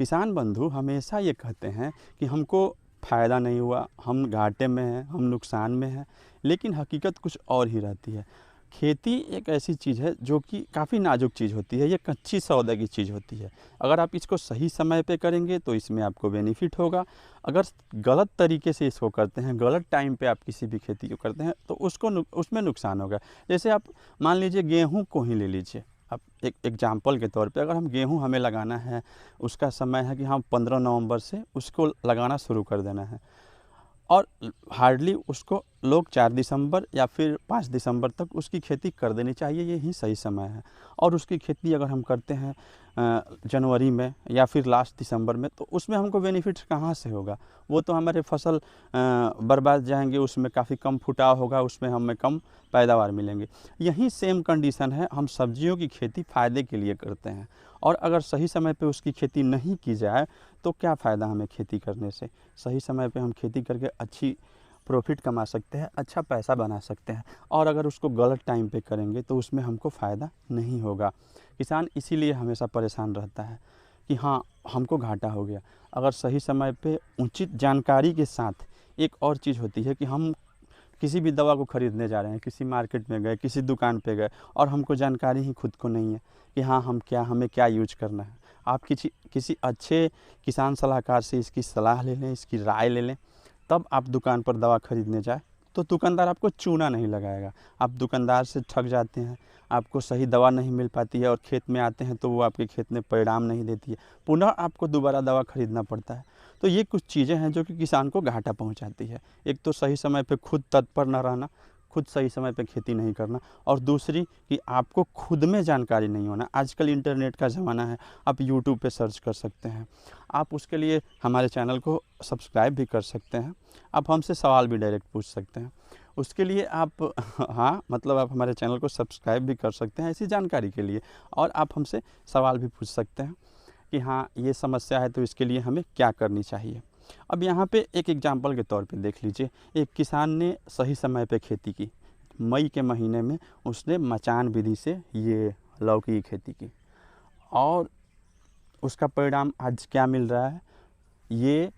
किसान बंधु हमेशा ये कहते हैं कि हमको फ़ायदा नहीं हुआ, हम घाटे में हैं, हम नुकसान में हैं, लेकिन हकीकत कुछ और ही रहती है। खेती एक ऐसी चीज़ है जो कि काफ़ी नाजुक चीज़ होती है, ये कच्ची सौदे की चीज़ होती है। अगर आप इसको सही समय पे करेंगे तो इसमें आपको बेनिफिट होगा। अगर गलत तरीके से इसको करते हैं, गलत टाइम पे आप किसी भी खेती को करते हैं तो उसमें नुकसान होगा। जैसे आप मान लीजिए गेहूँ को ही ले लीजिए, अब एक एग्जाम्पल के तौर पे अगर हम गेहूँ हमें लगाना है, उसका समय है कि हम 15 नवंबर से उसको लगाना शुरू कर देना है और हार्डली उसको लोग 4 दिसंबर या फिर 5 दिसंबर तक उसकी खेती कर देनी चाहिए, यही सही समय है। और उसकी खेती अगर हम करते हैं जनवरी में या फिर लास्ट दिसंबर में, तो उसमें हमको बेनिफिट कहाँ से होगा? वो तो हमारे फसल बर्बाद जाएंगे, उसमें काफ़ी कम फुटाव होगा, उसमें हमें कम पैदावार मिलेंगे। यही सेम कंडीशन है, हम सब्जियों की खेती फ़ायदे के लिए करते हैं और अगर सही समय पे उसकी खेती नहीं की जाए तो क्या फ़ायदा हमें खेती करने से। सही समय पे हम खेती करके अच्छी प्रॉफिट कमा सकते हैं, अच्छा पैसा बना सकते हैं और अगर उसको गलत टाइम पे करेंगे तो उसमें हमको फ़ायदा नहीं होगा। किसान इसीलिए हमेशा परेशान रहता है कि हाँ, हमको घाटा हो गया। अगर सही समय पे उचित जानकारी के साथ एक और चीज़ होती है कि हम किसी भी दवा को ख़रीदने जा रहे हैं, किसी मार्केट में गए, किसी दुकान पे गए और हमको जानकारी ही खुद को नहीं है कि हाँ, हमें क्या यूज़ करना है। आप किसी अच्छे किसान सलाहकार से इसकी सलाह ले लें, इसकी राय ले लें, तब आप दुकान पर दवा ख़रीदने जाएँ तो दुकानदार आपको चूना नहीं लगाएगा। आप दुकानदार से ठग जाते हैं, आपको सही दवा नहीं मिल पाती है और खेत में आते हैं तो वो आपके खेत में परिणाम नहीं देती है, पुनः आपको दोबारा दवा ख़रीदना पड़ता है। तो ये कुछ चीज़ें हैं जो कि किसान को घाटा पहुंचाती है। एक तो सही समय पे खुद तत्पर न रहना, खुद सही समय पे खेती नहीं करना, और दूसरी कि आपको खुद में जानकारी नहीं होना। आजकल इंटरनेट का ज़माना है, आप यूट्यूब पे सर्च कर सकते हैं। आप उसके लिए हमारे चैनल को सब्सक्राइब भी कर सकते हैं। आप हमसे सवाल भी डायरेक्ट पूछ सकते हैं। उसके लिए आप हाँ, मतलब आप हमारे चैनल को सब्सक्राइब भी कर सकते हैं ऐसी जानकारी के लिए, और आप हमसे सवाल भी पूछ सकते हैं कि हाँ, ये समस्या है तो इसके लिए हमें क्या करनी चाहिए। अब यहाँ पे एक एग्जांपल के तौर पे देख लीजिए, एक किसान ने सही समय पे खेती की। मई के महीने में उसने मचान विधि से ये लौकी की खेती की और उसका परिणाम आज क्या मिल रहा है, ये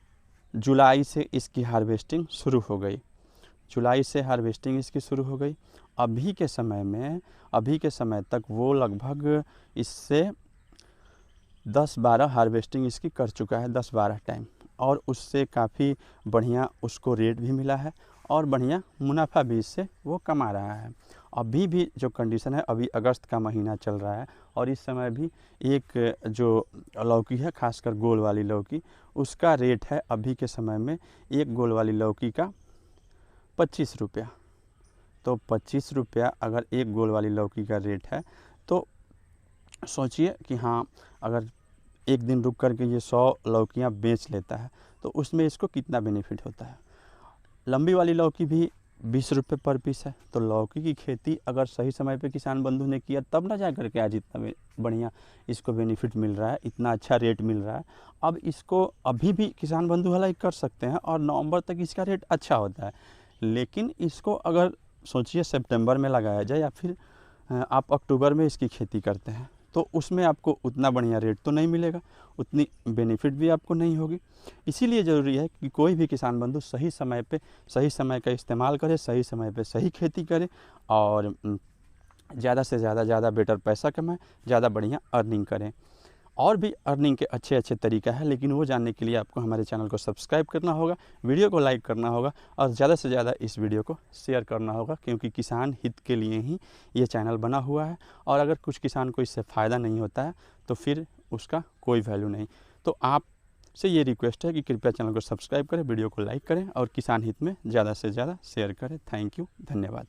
जुलाई से इसकी हार्वेस्टिंग शुरू हो गई। जुलाई से हार्वेस्टिंग इसकी शुरू हो गई। अभी के समय तक वो लगभग इससे 10-12 हार्वेस्टिंग इसकी कर चुका है, 10-12 टाइम, और उससे काफ़ी बढ़िया उसको रेट भी मिला है और बढ़िया मुनाफा भी इससे वो कमा रहा है। अभी भी जो कंडीशन है, अभी अगस्त का महीना चल रहा है और इस समय भी एक जो लौकी है, खासकर गोल वाली लौकी, उसका रेट है अभी के समय में एक गोल वाली लौकी का 25 रुपया। तो 25 रुपया अगर एक गोल वाली लौकी का रेट है तो सोचिए कि हाँ, अगर एक दिन रुक कर के ये 100 लौकियाँ बेच लेता है तो उसमें इसको कितना बेनिफिट होता है। लंबी वाली लौकी भी 20 रुपये पर पीस है। तो लौकी की खेती अगर सही समय पे किसान बंधु ने किया तब ना जा कर के आज इतना बढ़िया इसको बेनिफिट मिल रहा है, इतना अच्छा रेट मिल रहा है। अब इसको अभी भी किसान बंधु वाला कर सकते हैं और नवंबर तक इसका रेट अच्छा होता है, लेकिन इसको अगर सोचिए सितंबर में लगाया जाए या फिर आप अक्टूबर में इसकी खेती करते हैं तो उसमें आपको उतना बढ़िया रेट तो नहीं मिलेगा, उतनी बेनिफिट भी आपको नहीं होगी। इसीलिए ज़रूरी है कि कोई भी किसान बंधु सही समय पे सही समय का इस्तेमाल करे, सही समय पे सही खेती करे और ज़्यादा से ज़्यादा बेटर पैसा कमाएं, ज़्यादा बढ़िया अर्निंग करें। और भी अर्निंग के अच्छे तरीका है, लेकिन वो जानने के लिए आपको हमारे चैनल को सब्सक्राइब करना होगा, वीडियो को लाइक करना होगा और ज़्यादा से ज़्यादा इस वीडियो को शेयर करना होगा, क्योंकि किसान हित के लिए ही ये चैनल बना हुआ है। और अगर कुछ किसान को इससे फ़ायदा नहीं होता है तो फिर उसका कोई वैल्यू नहीं। तो आपसे ये रिक्वेस्ट है कि कृपया चैनल को सब्सक्राइब करें, वीडियो को लाइक करें और किसान हित में ज़्यादा से ज़्यादा शेयर करें। थैंक यू, धन्यवाद।